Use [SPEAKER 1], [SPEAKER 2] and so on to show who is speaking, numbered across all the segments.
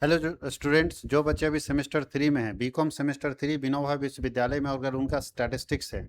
[SPEAKER 1] Hello students, जो बच्चे अभी सेमेस्टर 3 में हैं, बीकॉम सेमेस्टर 3 विनोबा विश्वविद्यालय में, अगर उनका स्टैटिस्टिक्स है,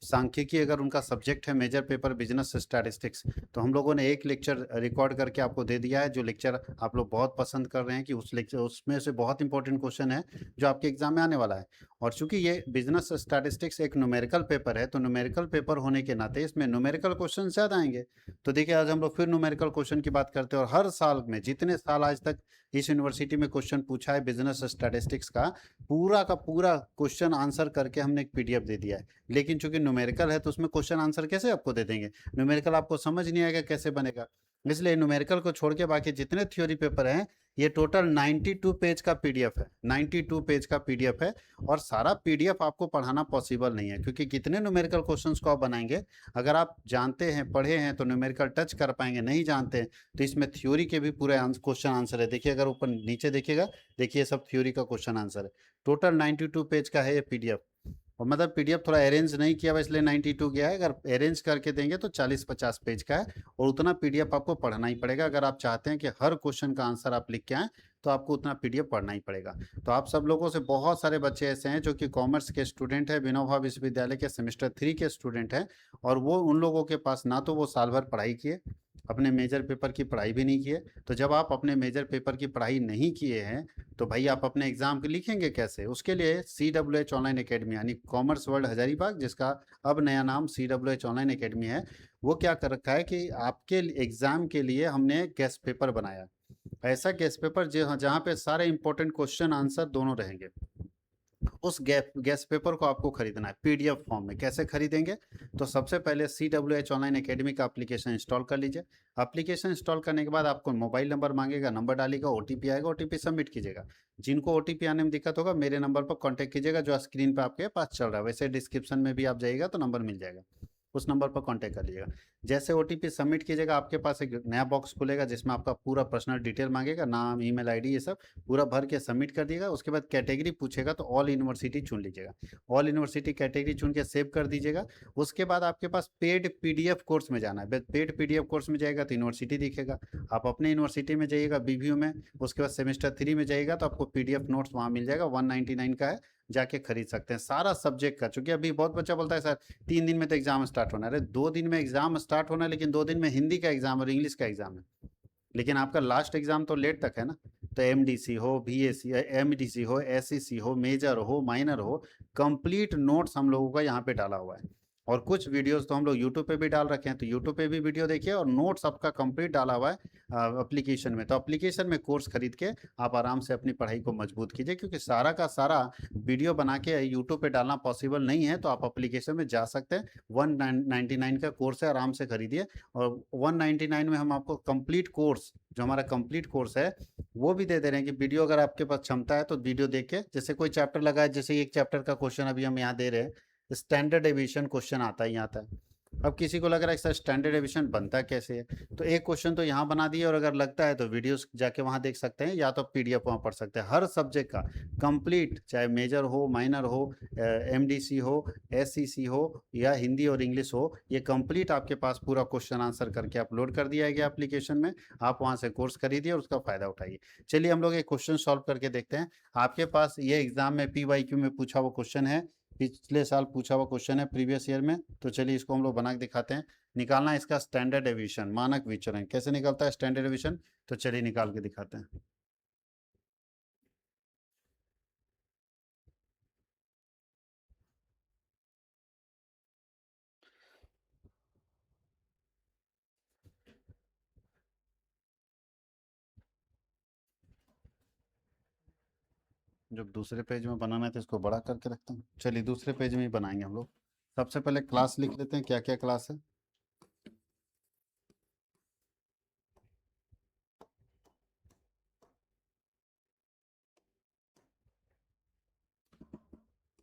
[SPEAKER 1] सांख्यिकी अगर उनका सब्जेक्ट है, मेजर पेपर बिजनेस स्टैटिस्टिक्स, तो हम लोगों ने एक लेक्चर रिकॉर्ड करके आपको दे दिया है। जो लेक्चर आप लोग बहुत पसंद कर रहे हैं कि उस लेक्चर उसमें से बहुत इंपॉर्टेंट क्वेश्चन है जो आपके एग्जाम में आने वाला है। और चूंकि ये बिजनेस स्टैटिस्टिक्स एक न्यूमेरिकल पेपर है, तो न्यूमेरिकल पेपर होने के नाते इसमें न्यूमेरिकल क्वेश्चन ज़्यादा आएंगे। तो देखिए, आज हम लोग फिर न्यूमेरिकल क्वेश्चन की बात करते हैं। और हर साल में, जितने साल आज तक इस यूनिवर्सिटी में क्वेश्चन पूछा है बिजनेस स्टैटिस्टिक्स का पूरा क्वेश्चन आंसर करके हमने एक पीडीएफ दे दिया है। लेकिन चूंकि न्यूमेरिकल है, तो उसमें क्वेश्चन आंसर कैसे आपको दे देंगे? न्यूमेरिकल आपको समझ नहीं आएगा कैसे बनेगा। इसलिए न्यूमेरिकल को छोड़ के बाकी जितने थ्योरी पेपर हैं, ये टोटल 92 पेज का पीडीएफ है। 92 पेज का पीडीएफ है। और सारा पीडीएफ आपको पढ़ाना पॉसिबल नहीं है, क्योंकि कितने न्यूमेरिकल क्वेश्चंस को आप बनाएंगे। अगर आप जानते हैं, पढ़े हैं, तो न्यूमेरिकल टच कर पाएंगे। नहीं जानते हैं तो इसमें थ्योरी के भी पूरे क्वेश्चन आंसर है। देखिए, अगर ऊपर नीचे देखिएगा, देखिए सब थ्योरी का क्वेश्चन आंसर है। टोटल 92 पेज का है ये पीडीएफ। और मतलब पीडीएफ थोड़ा अरेंज नहीं किया हुआ, इसलिए 92 गया है। अगर अरेंज करके देंगे तो 40-50 पेज का है। और उतना पीडीएफ आपको पढ़ना ही पड़ेगा। अगर आप चाहते हैं कि हर क्वेश्चन का आंसर आप लिख के आएँ, तो आपको उतना पीडीएफ पढ़ना ही पड़ेगा। तो आप सब लोगों से, बहुत सारे बच्चे ऐसे हैं जो कि कॉमर्स के स्टूडेंट हैं, विनोबा विश्वविद्यालय के सेमेस्टर 3 के स्टूडेंट हैं। और वो, उन लोगों के पास ना तो वो साल भर पढ़ाई किए, अपने मेजर पेपर की पढ़ाई भी नहीं किए। तो जब आप अपने मेजर पेपर की पढ़ाई नहीं किए हैं, तो भाई आप अपने एग्जाम के लिखेंगे कैसे? उसके लिए CWH ऑनलाइन एकेडमी, यानी कॉमर्स वर्ल्ड हजारीबाग, जिसका अब नया नाम CWH ऑनलाइन एकेडमी है, वो क्या कर रखा है कि आपके एग्जाम के लिए हमने गेस्ट पेपर बनाया। ऐसा गेस्ट पेपर जहाँ पे सारे इंपॉर्टेंट क्वेश्चन आंसर दोनों रहेंगे। उस गेस्ट पेपर को आपको खरीदना है पीडीएफ फॉर्म में। कैसे खरीदेंगे? तो सबसे पहले CWH ऑनलाइन एकेडमी का एप्लीकेशन इंस्टॉल कर लीजिए। एप्लीकेशन इंस्टॉल करने के बाद आपको मोबाइल नंबर मांगेगा, नंबर डालिएगा, ओटीपी आएगा, ओटीपी सबमिट कीजिएगा। जिनको ओटीपी आने में दिक्कत होगा, मेरे नंबर पर कॉन्टैक्ट कीजिएगा जो स्क्रीन पर आपके पास चल रहा है। वैसे डिस्क्रिप्शन में भी आप जाइएगा तो नंबर मिल जाएगा, उस नंबर पर कांटेक्ट कर लीजिएगा। जैसे ओटीपी सबमिट कीजिएगा, आपके पास एक नया बॉक्स खुलेगा जिसमें आपका पूरा पर्सनल डिटेल मांगेगा, नाम, ईमेल आईडी, ये सब पूरा भर के सबमिट कर दिएगा। उसके बाद कैटेगरी पूछेगा, तो ऑल यूनिवर्सिटी चुन लीजिएगा। ऑल यूनिवर्सिटी कैटेगरी चुन के सेव कर दीजिएगा। उसके बाद आपके पास पेड पीडीएफ कोर्स में जाना है। पेड पीडीएफ कोर्स में जाएगा तो यूनिवर्सिटी दिखेगा। आप अपने यूनिवर्सिटी में जाइएगा, बीवीयू में। उसके बाद सेमेस्टर 3 में जाइएगा तो आपको पीडीएफ नोट्स वहाँ मिल जाएगा। 199 का है, जाके खरीद सकते हैं सारा सब्जेक्ट का। चूंकि अभी बहुत बच्चा बोलता है सर 3 दिन में तो एग्जाम स्टार्ट होना है। अरे 2 दिन में एग्जाम स्टार्ट होना है, लेकिन 2 दिन में हिंदी का एग्जाम और इंग्लिश का एग्जाम है। लेकिन आपका लास्ट एग्जाम तो लेट तक है ना। तो एमडीसी हो, बीएससी, एमडीसी हो, एसईसी हो, मेजर हो, माइनर हो, कंप्लीट नोट्स हम लोगों का यहाँ पे डाला हुआ है। और कुछ वीडियोस तो हम लोग यूट्यूब पे भी डाल रखे हैं, तो यूट्यूब पे भी वीडियो देखिए। और नोट्स आपका कंप्लीट डाला हुआ है एप्लीकेशन में। तो एप्लीकेशन में कोर्स खरीद के आप आराम से अपनी पढ़ाई को मजबूत कीजिए, क्योंकि सारा का सारा वीडियो बना के यूट्यूब पे डालना पॉसिबल नहीं है। तो आप एप्लीकेशन में जा सकते हैं। 199 का कोर्स है, आराम से खरीदिए। और 199 में हम आपको कंप्लीट कोर्स, जो हमारा कंप्लीट कोर्स है, वो भी दे दे रहे हैं कि वीडियो अगर आपके पास क्षमता है तो वीडियो देख के, जैसे कोई चैप्टर लगा है, जैसे एक चैप्टर का क्वेश्चन अभी हम यहाँ दे रहे हैं, स्टैंडर्ड एविएशन क्वेश्चन आता है, यहाँ आता है। अब किसी को लग रहा है सर स्टैंडर्ड एविएशन बनता कैसे है, तो एक क्वेश्चन तो यहाँ बना दिए। और अगर लगता है तो वीडियोस जाके वहाँ देख सकते हैं, या तो पीडीएफ वहाँ पढ़ सकते हैं। हर सब्जेक्ट का कंप्लीट, चाहे मेजर हो, माइनर हो, एमडीसी हो, एसईसी हो, या हिंदी और इंग्लिश हो, ये कंप्लीट आपके पास पूरा क्वेश्चन आंसर करके अपलोड कर दिया गया एप्लीकेशन में। आप वहाँ से कोर्स खरीदिए और उसका फायदा उठाइए। चलिए हम लोग एक क्वेश्चन सॉल्व करके देखते हैं। आपके पास ये एग्जाम में PYQ में पूछा हुआ क्वेश्चन है, पिछले साल पूछा हुआ क्वेश्चन है, प्रीवियस ईयर में। तो चलिए इसको हम लोग बना के दिखाते हैं। निकालना है इसका स्टैंडर्ड डेविएशन, मानक विचरण। कैसे निकलता है स्टैंडर्ड डेविएशन? तो चलिए निकाल के दिखाते हैं। जब दूसरे पेज में बनाना है तो इसको बड़ा करके रखता हूँ। चलिए दूसरे पेज में ही बनाएंगे हम लोग। सबसे पहले क्लास लिख लेते हैं, क्या क्या क्लास है।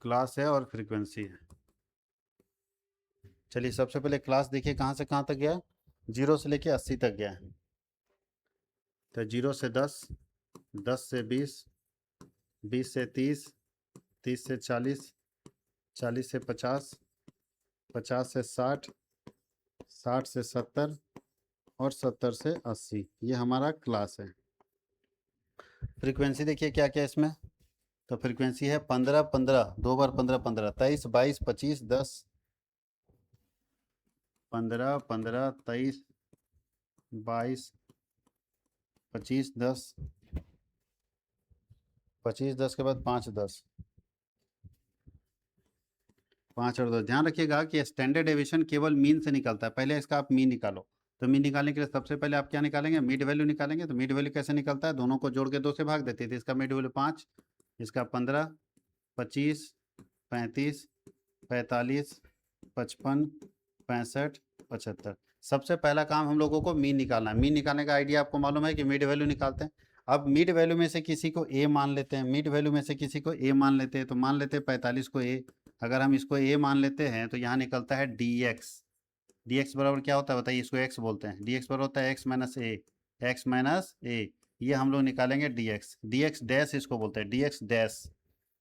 [SPEAKER 1] क्लास है और फ्रीक्वेंसी है। चलिए सबसे पहले क्लास देखिए कहाँ से कहाँ तक गया है। 0 से लेके 80 तक गया है। तो 0 से 10, 10 से 20, 20 से 30, 30 से 40, 40 से 50, 50 से 60, 60 से 70, और 70 से 80। ये हमारा क्लास है। फ्रीक्वेंसी देखिए क्या क्या इसमें, तो फ्रीक्वेंसी है 15 15, 2 बार 15 15, 23 22 25 10, 15 15 23 22 25 10, 25 10 के बाद 5 10, 5 और 2। ध्यान रखिएगा कि स्टैंडर्ड डेविएशन केवल मीन से निकलता है। पहले इसका आप मीन निकालो, तो मीन निकालने के लिए सबसे पहले आप क्या निकालेंगे, मिड वैल्यू निकालेंगे। तो मिड वैल्यू कैसे निकलता है, दोनों को जोड़ के 2 से भाग देते थे। इसका मिड वैल्यू 5, इसका 15 25 35 45 55 65 75। सबसे पहला काम हम लोगों को मीन निकालना है। मीन निकालने का आइडिया आपको मालूम है कि मिड वैल्यू निकालते हैं। अब मिड वैल्यू में से किसी को ए मान लेते हैं, मिड वैल्यू में से किसी को ए मान लेते हैं, तो मान लेते हैं 45 को ए। अगर हम इसको ए मान लेते हैं तो यहाँ निकलता है डी एक्स। डी एक्स बराबर क्या होता है बताइए, इसको एक्स बोलते हैं। डी एक्स बराबर होता है एक्स माइनस ए, एक्स माइनस ए। ये हम लोग निकालेंगे D x. D x dash इसको बोलते हैं, डी एक्स डैश।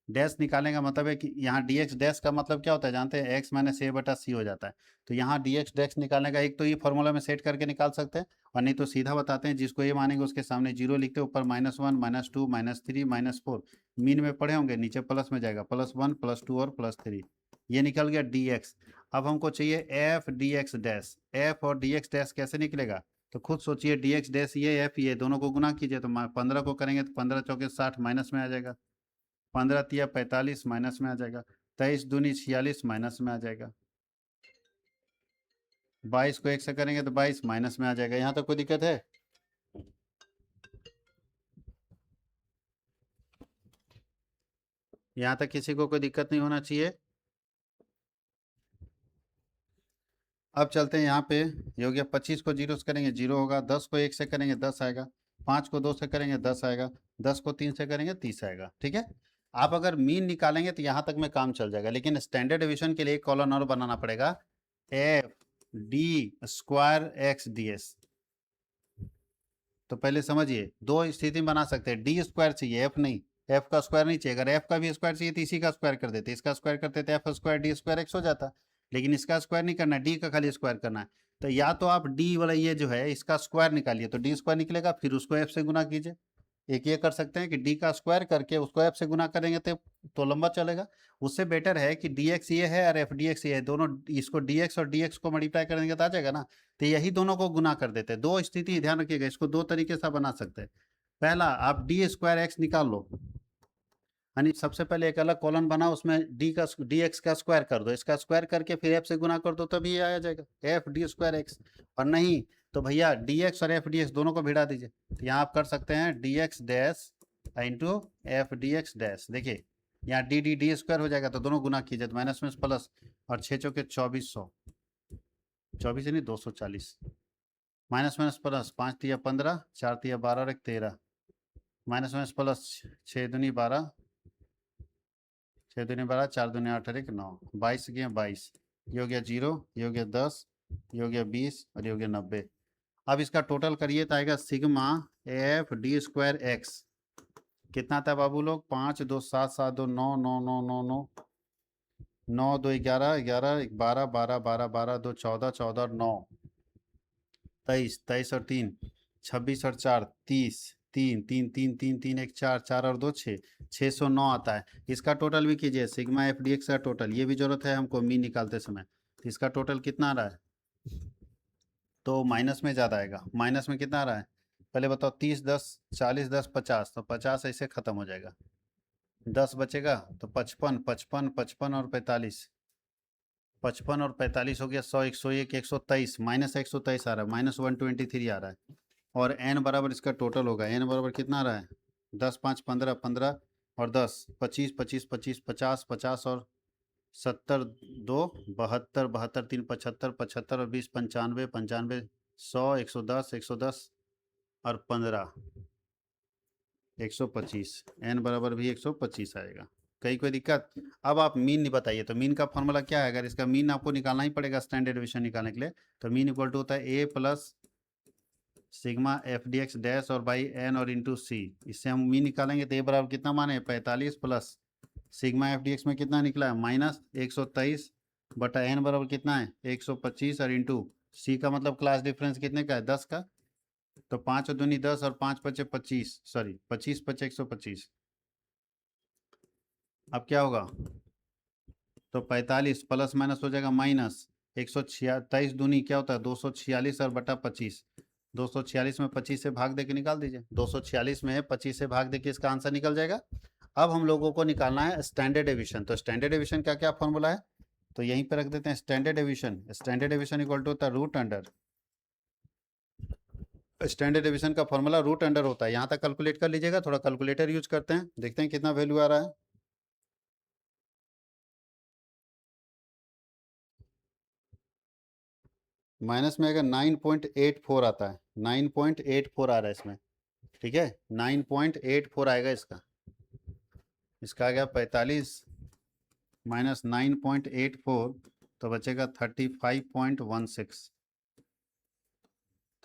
[SPEAKER 1] डैश निकालने का मतलब है कि यहाँ डी एक्स डैश का मतलब क्या होता है जानते हैं, एक्स माइनस ए बटा सी हो जाता है। तो यहाँ डी एक्स डैश निकालने का एक तो ये फॉर्मूला में सेट करके निकाल सकते हैं, और नहीं तो सीधा बताते हैं, जिसको ये मानेंगे उसके सामने जीरो लिखते हैं, ऊपर -1 -2 -3 -4। मीन में पढ़े होंगे, नीचे प्लस में जाएगा, +1 +2 और +3। ये निकल गया डी एक्स। अब हमको चाहिए F D x dash. F और डी एक्स डैश कैसे निकलेगा, तो खुद सोचिए। डी एक्स डैश ये, एफ ये, दोनों को गुना कीजिए तो 15 को करेंगे तो 15 चौके 60 माइनस में आ जाएगा, 15 तिया 45 माइनस में आ जाएगा, 23 दूनी 46 माइनस में आ जाएगा, 22 को 1 से करेंगे तो 22 माइनस में आ जाएगा। यहाँ तक कोई दिक्कत है? यहाँ तक किसी को कोई दिक्कत नहीं होना चाहिए। अब चलते हैं यहाँ पे। ये हो गया 25 को 0 से करेंगे 0 होगा, 10 को 1 से करेंगे 10 आएगा, 5 को 2 से करेंगे 10 आएगा, 10 को 3 से करेंगे 30 आएगा। ठीक है, आप अगर मीन निकालेंगे तो यहाँ तक में काम चल जाएगा, लेकिन स्टैंडर्ड डिवीजन के लिए एक कॉलम और बनाना पड़ेगा, F d square x D S. तो पहले समझिए, दो स्थिति बना सकते हैं। डी स्क्वायर चाहिए, एफ नहीं, एफ का स्क्वायर नहीं चाहिए। अगर एफ का भी स्क्वायर चाहिए तो इसी का स्क्वायर कर देते, इसका स्क्वायर करते तो F square D square x हो जाता। लेकिन इसका स्क्वायर नहीं करना है, डी का खाली स्क्वायर करना है। तो या तो आप डी वाला ये जो है इसका स्क्वायर निकालिए तो डी स्क्वायर निकलेगा, फिर उसको एफ से गुना कीजिए। एक ये कर सकते हैं कि डी का स्क्वायर करके उसको एफ से गुना करेंगे तो लंबा चलेगा। उससे बेटर है कि डी एक्स ये है और एफ डी एक्स ये है, दोनों इसको डी एक्स और डी एक्स को मल्टीप्लाई कर देंगे तो आ जाएगा ना। तो यही दोनों को गुना कर देते हैं। दो स्थिति ध्यान रखिएगा, इसको दो तरीके से बना सकते हैं। पहला, आप डी स्क्वायर एक्स निकाल लो, यानी सबसे पहले एक अलग कॉलम बना, उसमें डी एक्स का स्क्वायर कर दो, इसका स्क्वायर करके फिर एफ से गुना कर दो, तभी आ जाएगा एफ डी स्क्वायर एक्स। और नहीं तो भैया डी एक्स और एफ डी एक्स दोनों को भिड़ा दीजिए। तो यहाँ आप कर सकते हैं D x dash into F D x dash. देखिए यहाँ डी डी डी स्क्वायर हो जाएगा तो दोनों गुना कीजिए तो माइनस में प्लस, और 6 चौके 2400, 24 नहीं 240, माइनस माइनस प्लस, 5 तिया 15, 4 तिया 12 और 1 13, माइनस माइनस प्लस, 6 दूनी 12, 6 दूनी 12, 4 दूनी 8 और 1 9, 22 गया 22, ये हो गया 0, ये हो गया 10, ये हो गया 20 और ये हो गया 90। अब इसका टोटल करिए तो आएगा sigma F d square x. कितना था बाबू लोग, 5 2 7 7 2 9 9 9 9 9 9 2 11 11 12 12 12 12 2 14 14 और 9 23 23 और 3 26 और 4 30 3 3 3 3 3 1 4 4 और 2 6 609 आता है। इसका टोटल भी कीजिए, सिग्मा एफ डी एक्स का टोटल, ये भी जरूरत है हमको मीन निकालते समय। इसका टोटल कितना आ रहा है, तो माइनस में ज़्यादा आएगा। माइनस में कितना आ रहा है पहले बताओ, 30 10 40 10 50, तो 50 ऐसे ख़त्म हो जाएगा, 10 बचेगा तो 55 55 55 और 45, 55 और 45 हो गया 100 101 123, माइनस 123 आ रहा है, -123 आ रहा है। और n बराबर इसका टोटल होगा, n बराबर कितना आ रहा है, 10 5 15 15 और 10 25 25 25 50 50 और 70 2 72 72 3 75 75 और 20 95 95 100 110 110 और 15 125, n बराबर भी 125 आएगा। कोई दिक्कत? अब आप मीन नहीं बताइए, तो मीन का फॉर्मूला क्या है, अगर इसका मीन आपको निकालना ही पड़ेगा स्टैंडर्ड डिवीजन निकालने के लिए, तो मीन इक्वल टू होता है A plus sigma F D x dash और बाई एन और इंटू सी। इससे हम मीन निकालेंगे तो ए बराबर कितना माने 45 plus sigma F D x में कितना निकला है -123 बटा एन बराबर कितना है 125 और इंटू सी का मतलब क्लास डिफरेंस कितने का है 10 का, तो 5 दूनी 10 और 5 पचे 25, सॉरी 25 पचे 125। अब क्या होगा, तो 45 प्लस माइनस हो जाएगा माइनस 123 दूनी क्या होता है 246 और बटा 25। 246 में 25 से भाग दे के निकाल दीजिए, 246 में 25 से भाग दे के इसका आंसर निकल जाएगा। अब हम लोगों को निकालना है स्टैंडर्ड डेविएशन। तो स्टैंडर्ड डेविएशन का क्या फॉर्मूला है, तो यहीं पे रख देते हैं standard deviation. Standard deviation equal to होता है रूट अंडर, स्टैंडर्ड डेविएशन का फॉर्मूला रूट अंडर होता है। यहाँ तक कैलकुलेट कर लीजिएगा, थोड़ा कैलकुलेटर यूज करते हैं, देखते हैं कितना वैल्यू आ रहा है। माइनस में अगर 9.84 आता है, 9.84 आ रहा है इसमें, ठीक है 9.84 आएगा इसका। इसका आ गया 45 माइनस 9.84, तो बचेगा 35.16।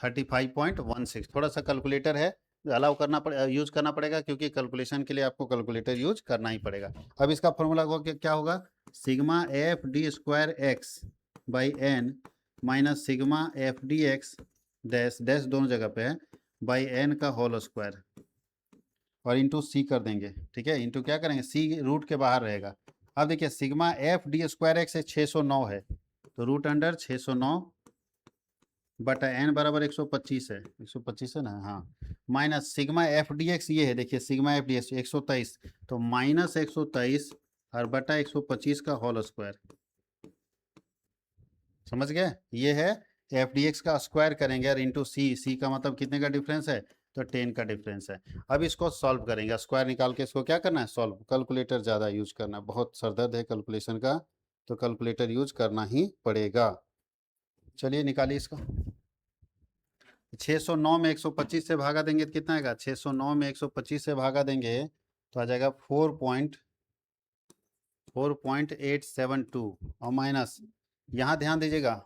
[SPEAKER 1] 35.16। थोड़ा सा कैलकुलेटर है अलाउ करना पड़ेगा, यूज करना पड़ेगा, क्योंकि कैलकुलेशन के लिए आपको कैलकुलेटर यूज करना ही पड़ेगा। अब इसका फॉर्मूला क्या होगा, sigma F d square x by n minus sigma F D x dash dash दोनों जगह पे है बाई एन का होल स्क्वायर और इंटू सी कर देंगे, ठीक है। इंटू क्या करेंगे, सी रूट के बाहर रहेगा। अब देखिए sigma F d square x 609 है, तो रूट अंडर 609 बटा एन बराबर 125 है, 125 है ना, हाँ। Minus sigma F D x ये है, देखिए सिग्मा एफ डी एक्स 123, तो माइनस 123 और बटा 125 का होल स्क्वायर। समझ गए, ये है एफ डी एक्स का स्क्वायर करेंगे और इंटू सी, सी का मतलब कितने का डिफरेंस है, तो 10 का डिफरेंस है। अब इसको सॉल्व करेंगे, स्क्वायर निकाल के इसको क्या करना है, सॉल्व। कैलकुलेटर ज़्यादा यूज करना, बहुत सरदर्द है कैलकुलेशन का, तो कैलकुलेटर यूज करना ही पड़ेगा। चलिए निकालिए इसको। 609 में 125 से भागा देंगे तो कितना आएगा, 609 में 125 से भागा देंगे तो आ जाएगा 4.872 और माइनस, यहाँ ध्यान दीजिएगा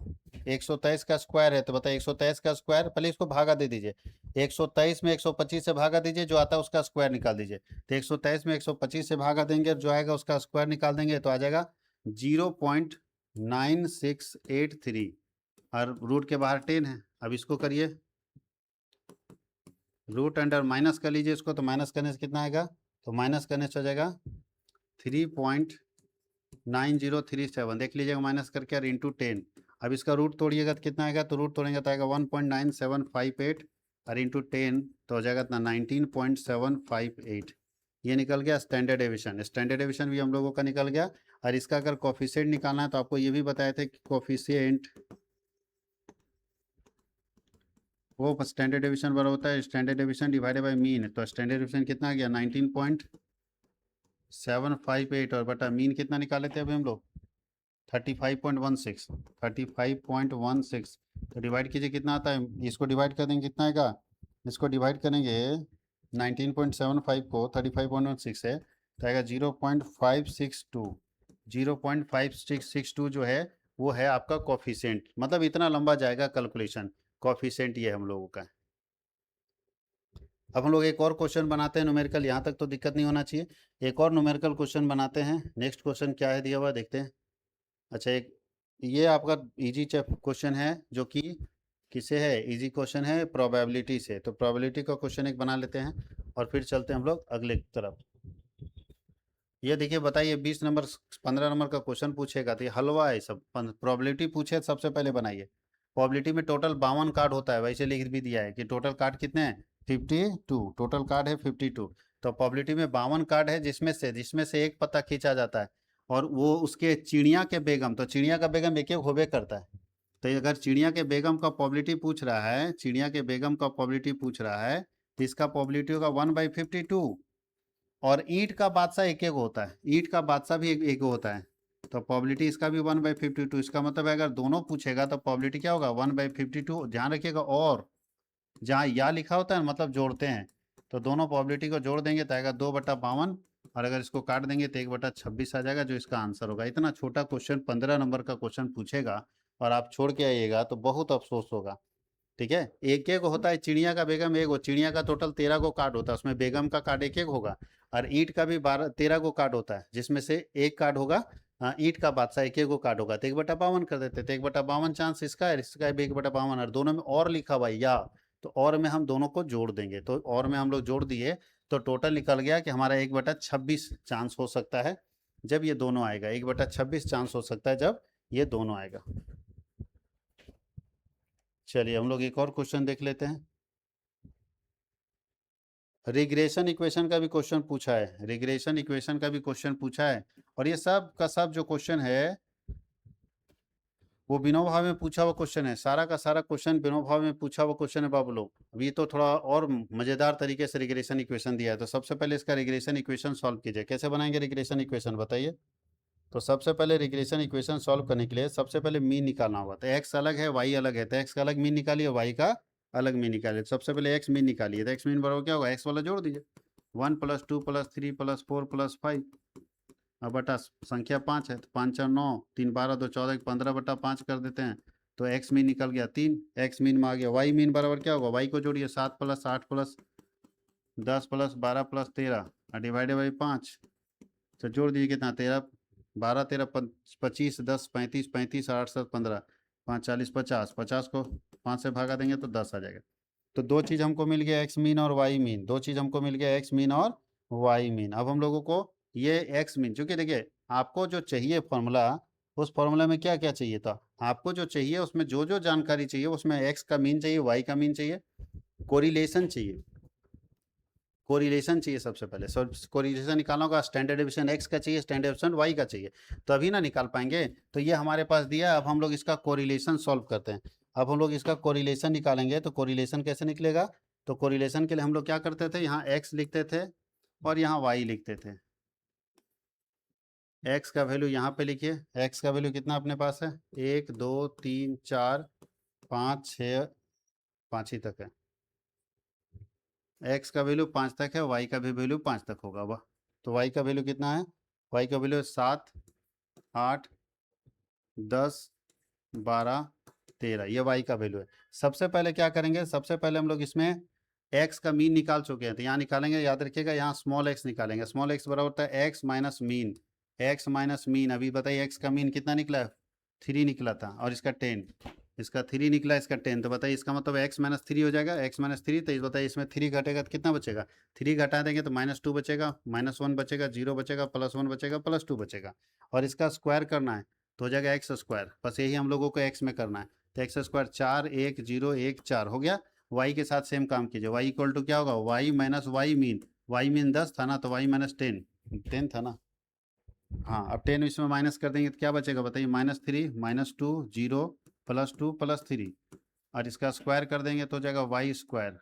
[SPEAKER 1] 123 का स्क्वायर है, तो बताइए 123 का स्क्वायर, पहले इसको भागा दे दीजिए। 123 में 125 से भागा दीजिए, जो आता है उसका स्क्वायर निकाल दीजिए। तो 123 में 125 से भागा देंगे, जो आएगा उसका स्क्वायर निकाल देंगे, तो आ जाएगा 0.9683 और रूट के बाहर 10 है। अब इसको करिए, रूट अंडर माइनस कर लीजिए इसको, तो माइनस करने से कितना आएगा, तो माइनस करने से हो जाएगा 3.9037, देख लीजिएगा माइनस करके, और इंटू 10। अब इसका रूट तोड़िएगा तो कितना आएगा, तो रूट तोड़ेंगे तो आएगा 1.9758 और इंटू 10 तो हो जाएगा इतना 19.758। ये निकल गया स्टैंडर्ड डेविएशन। स्टैंडर्ड डेविएशन भी हम लोगों का निकल गया। और इसका अगर कोफिशिएंट निकालना है तो आपको ये भी बताए थे कि कोफिशिएंट वो स्टैंडर्ड डेविएशन बराबर होता है standard deviation divided by mean. तो स्टैंडर्ड डेविएशन कितना आ गया 19.758 और बटा मीन कितना निकाले थे अभी हम लोग 35.16। 35.16 तो डिवाइड कीजिए कितना आता है, इसको डिवाइड कर देंगे कितना आएगा, इसको डिवाइड करेंगे 19.75 को 35.16 है तो आएगा 0.562। 0.5662 जो है वो है आपका कोफिशिएंट। मतलब इतना लंबा जाएगा कैलकुलेशन, कोफिशिएंट ये हम लोगों का है। अब हम लोग एक और क्वेश्चन बनाते हैं न्यूमेरिकल, यहाँ तक तो दिक्कत नहीं होना चाहिए। एक और न्यूमेरिकल क्वेश्चन बनाते हैं। नेक्स्ट क्वेश्चन क्या है दिया हुआ देखते हैं। अच्छा, एक ये आपका इजी क्वेश्चन है जो कि किसे है, इजी क्वेश्चन है प्रोबेबिलिटी से। तो प्रोबेबिलिटी का क्वेश्चन एक बना लेते हैं और फिर चलते हैं हम लोग अगले तरफ। ये देखिए बताइए 20 नंबर 15 नंबर का क्वेश्चन पूछेगा तो ये हलवा है सब। प्रोबेबिलिटी पूछे सबसे पहले बनाइए। प्रोबेबिलिटी में टोटल 52 कार्ड होता है, वैसे लिख भी दिया है कि टोटल कार्ड कितने हैं 52। टोटल कार्ड है 52। तो प्रोबेबिलिटी में 52 कार्ड है जिसमें से एक पत्ता खींचा जाता है और वो उसके चिड़िया के बेगम, तो चिड़िया का बेगम एक एक होबे करता है। तो अगर चिड़िया के बेगम का प्रोबेबिलिटी पूछ रहा है, चिड़िया के बेगम का प्रोबेबिलिटी पूछ रहा है तो इसका प्रोबेबिलिटी होगा 1/52। और ईंट का बादशाह एक एक होता है, ईंट का बादशाह भी एक एक होता है, तो प्रोबेबिलिटी इसका भी 1/52। इसका मतलब है अगर दोनों पूछेगा तो प्रोबेबिलिटी क्या होगा 1/52। ध्यान रखिएगा, और जहाँ या लिखा होता है मतलब जोड़ते हैं, तो दोनों प्रोबेबिलिटी को जोड़ देंगे तो आएगा 2/52 और अगर इसको काट देंगे तो 1/26 आ जाएगा, जो इसका आंसर होगा। इतना छोटा क्वेश्चन 15 नंबर का क्वेश्चन पूछेगा और आप छोड़ के आइएगा तो बहुत अफसोस होगा। ठीक है, एक एक होता है, चिड़िया का बेगम एक हो, चिड़िया का टोटल 13 को कार्ड होता है, उसमें बेगम का कार्ड एक एक होगा। और ईंट का भी 13 को कार्ड होता है जिसमें से एक कार्ड होगा ईंट का बादशाह, एक एक को कार्ड होगा, तो 1/52 कर देते। तो 1/52 चांस इसका है, इसका भी 1/52 और दोनों में और लिखा हुआ या, तो और में हम दोनों को जोड़ देंगे, तो और में हम लोग जोड़ दिए तो टोटल निकल गया कि हमारा 1/26 चांस हो सकता है जब ये दोनों आएगा, 1/26 चांस हो सकता है जब ये दोनों आएगा। चलिए हम लोग एक और क्वेश्चन देख लेते हैं। रिग्रेशन इक्वेशन का भी क्वेश्चन पूछा है, रिग्रेशन इक्वेशन का भी क्वेश्चन पूछा है, और ये सब का सब जो क्वेश्चन है वो बिनो भाव में पूछा हुआ क्वेश्चन है, सारा का सारा क्वेश्चन बिनो भाव में पूछा हुआ क्वेश्चन है बाबू लोग। अभी तो थोड़ा और मजेदार तरीके से रिग्रेशन इक्वेशन दिया है, तो सबसे पहले इसका रिग्रेशन इक्वेशन सॉल्व कीजिए। कैसे बनाएंगे रिग्रेशन इक्वेशन बताइए। तो सबसे पहले रिग्रेशन इक्वेशन सॉल्व करने के लिए सबसे पहले मीन निकालना होगा। तो एक्स अलग है, वाई अलग है, तो एक्स का अलग मीन निकालिए, वाई का अलग मीन निकालिए। सबसे पहले एक्स मीन निकालिए, तो एक्स मीन बराबर क्या होगा, एक्स वाला जोड़ दीजिए, 1 + 2 + 3 + 4 + 5 अब बटा संख्या 5 है, तो 5 4 9, 3 12 2 14 15/5 कर देते हैं, तो एक्स मीन निकल गया 3, एक्स मीन में आ गया। वाई मीन बराबर क्या होगा, वाई को जोड़िए, 7 + 8 + 10 + 12 + 13 डिवाइडेड बाई 5, तो जोड़ दीजिए कितना, 13 12 13 25 10 35 35 8 7 15 5 40 50 50 को 5 से भागा देंगे तो 10 आ जाएगा। तो दो चीज़ हमको मिल गया, एक्स मीन और वाई मीन, दो चीज़ हमको मिल गया, एक्स मीन और वाई मीन। अब हम लोगों को ये एक्स मीन, चूंकि देखिए आपको जो चाहिए फॉर्मूला, उस फॉर्मूला में क्या क्या चाहिए था, आपको जो चाहिए उसमें जो जो जानकारी चाहिए उसमें एक्स का मीन चाहिए, वाई का मीन चाहिए, कोरिलेशन चाहिए, कोरिलेशन चाहिए। सबसे पहले कोरिलेशन निकालना होगा, स्टैंडर्ड डेविएशन एक्स का चाहिए, स्टैंडर्ड डेविएशन वाई का चाहिए, तभी ना निकाल पाएंगे। तो ये हमारे पास दिया, अब हम लोग इसका कोरिलेशन सॉल्व करते हैं। अब हम लोग इसका कोरिलेशन निकालेंगे, तो कोरिलेशन कैसे निकलेगा, तो कोरिलेशन के लिए हम लोग क्या करते थे, यहाँ एक्स लिखते थे और यहाँ वाई लिखते थे। एक्स का वैल्यू यहाँ पे लिखिए, एक्स का वैल्यू कितना अपने पास है, 1 2 3 4 5 6 5 ही तक है, एक्स का वैल्यू 5 तक है, वाई का भी वैल्यू 5 तक होगा। वह तो वाई का वैल्यू कितना है, वाई का वैल्यू 7 8 10 12 13, ये वाई का वैल्यू है। सबसे पहले क्या करेंगे, सबसे पहले हम लोग इसमें एक्स का मीन निकाल चुके हैं, तो यहाँ निकालेंगे, याद रखिएगा यहाँ स्मॉल एक्स निकालेंगे, स्मॉल एक्स बराबर होता है x minus mean, x minus mean. अभी बताइए एक्स का मीन कितना निकला, 3 निकला था, और इसका 10, इसका 3 निकला, इसका 10, तो बताइए इसका मतलब एक्स माइनस 3 हो जाएगा, एक्स माइनस 3, तो बताइए इसमें 3 घटेगा तो कितना बचेगा, 3 घटा देंगे तो -2 बचेगा, -1 बचेगा, 0 बचेगा, +1 बचेगा, +2 बचेगा, और इसका स्क्वायर करना है तो हो जाएगा एक्स स्क्वायर, बस यही हम लोगों को एक्स में करना है। तो एक्स स्क्वायर 4 1 0 1 4 हो गया। वाई के साथ सेम काम कीजिए, वाई इक्वल टू क्या होगा, y minus y mean, y mean 10 था ना, तो वाई माइनस 10 था ना, हाँ अब 10 इसमें माइनस कर देंगे तो क्या बचेगा बताइए, -3 -2 0 +2 +3, और इसका स्क्वायर कर देंगे तो हो जाएगा वाई स्क्वायर,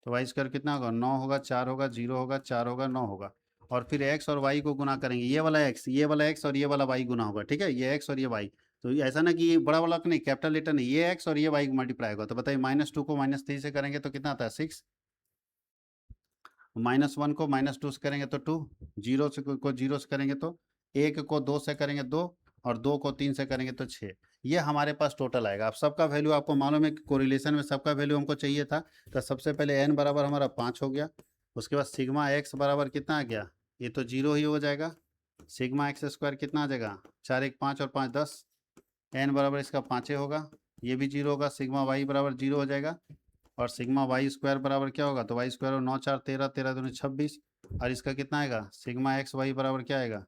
[SPEAKER 1] तो वाई स्क्वायर कितना होगा, 9 होगा, 4 होगा, 0 होगा, 4 होगा, 9 होगा, और फिर एक्स और वाई को गुना करेंगे, ये वाला एक्स, ये वाला एक्स और ये वाला वाई गुना होगा, ठीक है, ये एक्स और ये वाई, तो ऐसा ना कि ये बड़ा वाला नहीं, कैपिटल लेटर नहीं, ये एक्स और ये वाई मल्टीप्लाई होगा, तो बताइए -2 को -3 से करेंगे तो कितना आता है 6, -1 को -2 से करेंगे तो 2, 0 से को 0 से करेंगे तो 1 को 2 से करेंगे 2, और 2 को 3 से करेंगे तो 6, ये हमारे पास टोटल आएगा। अब सबका वैल्यू आपको मालूम है कि कोरिलेशन में सबका वैल्यू हमको चाहिए था, तो सबसे पहले n बराबर हमारा 5 हो गया, उसके बाद सिग्मा x बराबर कितना आ गया, ये तो 0 ही हो जाएगा, सिग्मा एक्स स्क्वायर कितना आ जाएगा, 4 1 5 और 5 10, n बराबर इसका 5 होगा, ये भी 0 होगा, सिग्मा y बराबर 0 हो जाएगा, और सिग्मा वाई स्क्वायर बराबर क्या होगा, तो वाई स्क्वायर 9 4 13 13 दूनी 26, और इसका कितना आएगा, सिग्मा एक्स वाई बराबर क्या आएगा,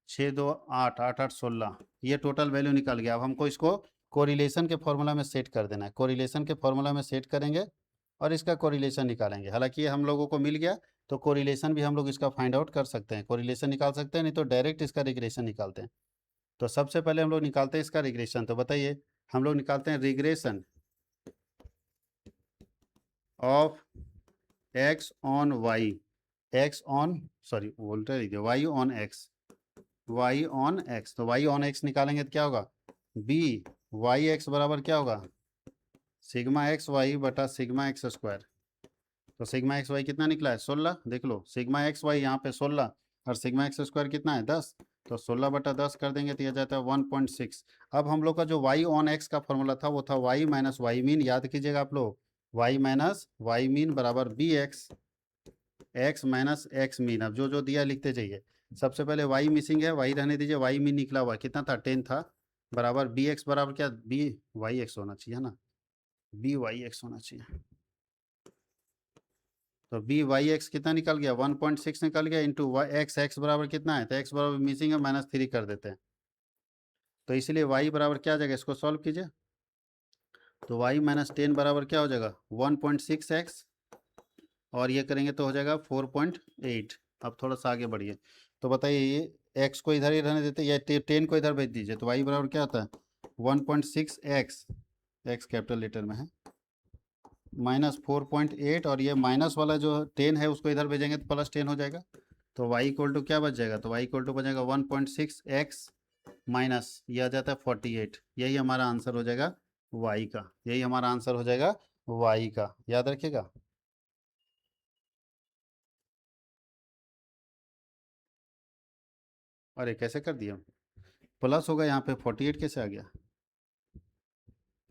[SPEAKER 1] 6 2 8 8 8 16, ये टोटल वैल्यू निकल गया। अब हमको इसको कोरिलेशन के फॉर्मूला में सेट कर देना है, कोरिलेशन के फॉर्मूला में सेट करेंगे और इसका कोरिलेशन निकालेंगे। हालांकि ये हम लोगों को मिल गया, तो कोरिलेशन भी हम लोग इसका फाइंड आउट कर सकते हैं, कोरिलेशन निकाल सकते हैं, नहीं तो डायरेक्ट इसका रिग्रेशन निकालते हैं। तो सबसे पहले हम लोग निकालते हैं इसका रिग्रेशन, तो बताइए हम लोग निकालते हैं regression of x on y, x on sorry बोलते रहिए, y on x, y on x, तो वाई ऑन एक्स निकालेंगे तो क्या होगा, बी वाई एक्स बराबर क्या होगा, सिग्मा एक्स वाई बटा सिग्मा एक्स स्क्वायर, तो सिग्मा एक्स वाई कितना निकला है 16, देख लो सिग्मा एक्स वाई यहाँ पे 16, और सिग्मा एक्स स्क्वायर कितना है 10, तो 16 बटा 10 कर देंगे तो यह जाता है 1.6। अब हम लोग का जो वाई ऑन एक्स का फॉर्मूला था वो था वाई माइनस वाई मीन, याद कीजिएगा आप लोग, वाई माइनस वाई मीन बराबर b x, x minus x mean. अब जो जो दिया लिखते जाइए, सबसे पहले वाई मिसिंग है, वाई रहने दीजिए, वाई मीन निकला हुआ कितना था 10 था, बराबर बी एक्स बराबर क्या, बी वाई एक्स होना चाहिए ना, बी वाई एक्स होना चाहिए। तो बी वाई एक्स कितना निकल गया, 1.6 निकल गया, इंटू एक्स, एक्स बराबर कितना है, तो एक्स बराबर मिसिंग है, -3 कर देते हैं। तो इसलिए वाई बराबर क्या आ जाएगा, इसको सॉल्व कीजिए। तो वाई -10 बराबर क्या हो जाएगा, 1.6x, और ये करेंगे तो हो जाएगा 4.8। अब थोड़ा सा आगे बढ़िए, तो बताइए ये एक्स को इधर ही रहने देते या 10 को इधर भेज दीजिए, तो वाई बराबर क्या होता है 1.6x, एक्स कैपिटल लेटर में है, -4.8, और ये माइनस वाला जो 10 है उसको इधर भेजेंगे तो +10 हो जाएगा। तो y इक्वल टू क्या बच जाएगा, तो y इक्वल टू बचेगा 1.6x माइनस ये आ जाता है 48। यही हमारा आंसर हो जाएगा y का, यही हमारा आंसर हो जाएगा y का, याद रखिएगा। अरे कैसे कर दिया, प्लस होगा यहाँ पे, 48 कैसे आ गया,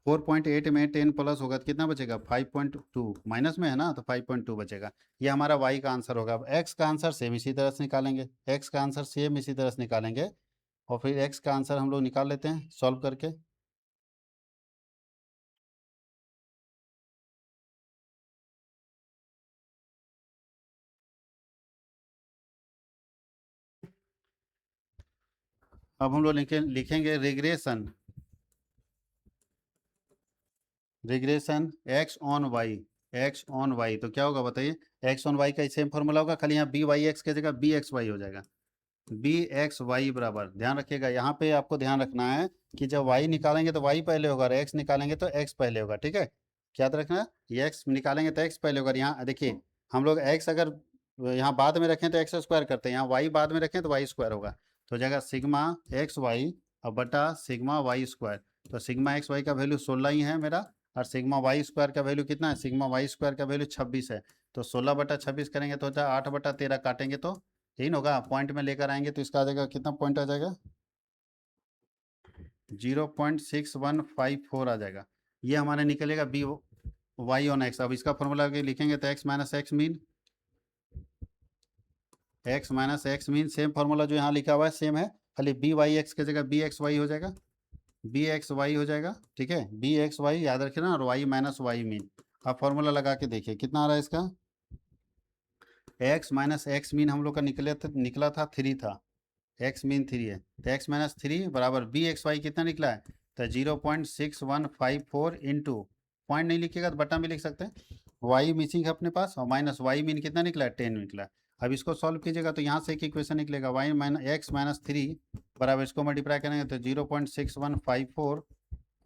[SPEAKER 1] 4.8 में 10 प्लस होगा तो कितना बचेगा 5.2, माइनस में है ना तो 5.2 बचेगा। ये हमारा y का आंसर होगा। अब x का आंसर सेम इसी तरह से निकालेंगे, x का आंसर सेम इसी तरह से निकालेंगे, और फिर x का आंसर हम लोग निकाल लेते हैं सॉल्व करके। अब हम लोग लिखेंगे regression, regression x on y, x on y, तो क्या होगा बताइए, एक्स ऑन वाई का सेम फॉर्मूला होगा, खाली यहाँ बी वाई एक्स की जगह बी एक्स वाई हो जाएगा। बी एक्स वाई बराबर, ध्यान रखिएगा यहाँ पे आपको ध्यान रखना है कि जब वाई निकालेंगे तो वाई पहले होगा, और एक्स निकालेंगे तो एक्स पहले होगा, ठीक है, याद रखना, ये एक्स निकालेंगे तो एक्स पहले होगा। यहाँ देखिए हम लोग एक्स अगर यहाँ बाद में रखें तो एक्स स्क्वायर करते हैं, यहाँ वाई बाद में रखें तो वाई स्क्वायर होगा, तो हो जाएगा सिग्मा एक्स वाई और बटा सिग्मा वाई स्क्वायर। तो सिग्मा एक्स वाई का वैल्यू 16 ही है मेरा, और सिग्मा वाई स्क्वायर का वैल्यू कितना है, सिग्मा वाई स्क्वायर का वैल्यू 26 है। तो 16/26 करेंगे तो होता है 8/13, काटेंगे तो 3 होगा, पॉइंट में लेकर आएंगे तो इसका आ जाएगा कितना, पॉइंट आ जाएगा 0.6154 आ जाएगा। ये हमारे निकलेगा बी वाई ऑन एक्स। अब इसका फॉर्मूला लिखेंगे तो x minus x mean, x minus x mean same formula जो यहाँ लिखा हुआ है सेम है, खाली बी वाई एक्स की जगह बी एक्स वाई हो जाएगा, बी एक्स वाई हो जाएगा, ठीक है, बी एक्स वाई याद रखिए ना, और वाई माइनस वाई मीन। अब फॉर्मूला लगा के देखिए कितना आ रहा है इसका, एक्स माइनस एक्स मीन हम लोग का निकला था 3 था, एक्स मीन 3 है, तो एक्स माइनस 3 बराबर बी एक्स वाई कितना निकला है, तो 0.6154 इंटू, पॉइंट नहीं लिखिएगा तो बटा में लिख सकते हैं, वाई मिसिंग है अपने पास, और माइनस वाई मीन कितना निकला है 10 निकला है। अब इसको सॉल्व कीजिएगा तो यहाँ से एक इक्वेशन निकलेगा, वाई माइनस एक्स माइनस 3 बराबर, इसको मल्टीप्लाई करेंगे तो 0.6154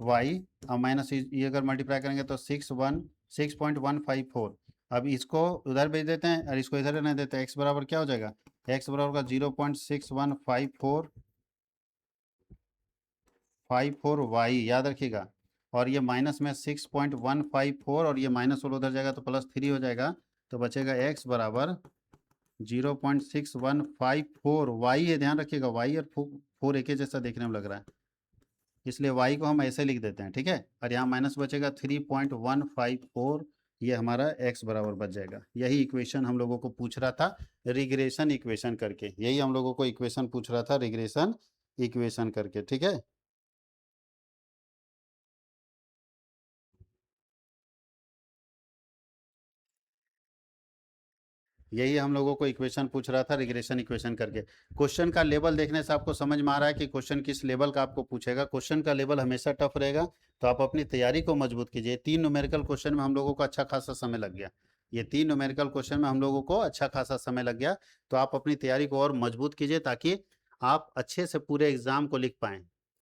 [SPEAKER 1] वाई, और माइनस ये अगर मल्टीप्लाई करेंगे तो 6.154। अब इसको उधर भेज देते हैं और इसको इधर रहने देते हैं, एक्स बराबर क्या हो जाएगा, एक्स बराबर का 0.6154 वाई, याद रखिएगा, और ये माइनस में 6.154, और ये माइनस वाला उधर जाएगा तो +3 हो जाएगा, तो बचेगा एक्स बराबर 0.6154 वाई है, ध्यान रखिएगा, वाई और 4 एक ही जैसा देखने में लग रहा है, इसलिए y को हम ऐसे लिख देते हैं, ठीक है, और यहाँ माइनस बचेगा 3.154, ये हमारा x बराबर बच जाएगा। यही इक्वेशन हम लोगों को पूछ रहा था रिग्रेशन इक्वेशन करके, यही हम लोगों को इक्वेशन पूछ रहा था रिग्रेशन इक्वेशन करके, ठीक है। यही हम लोगों को इक्वेशन पूछ रहा था रिग्रेशन इक्वेशन करके। क्वेश्चन का लेवल देखने से आपको समझ में आ रहा है कि क्वेश्चन किस लेवल का आपको पूछेगा। क्वेश्चन का लेवल हमेशा टफ रहेगा, तो आप अपनी तैयारी को मजबूत कीजिए। 3 न्यूमेरिकल क्वेश्चन में हम लोगों को अच्छा खासा समय लग गया, ये 3 न्यूमेरिकल क्वेश्चन में हम लोगों को अच्छा खासा समय लग गया, तो आप अपनी तैयारी को और मजबूत कीजिए ताकि आप अच्छे से पूरे एग्जाम को लिख पाएँ।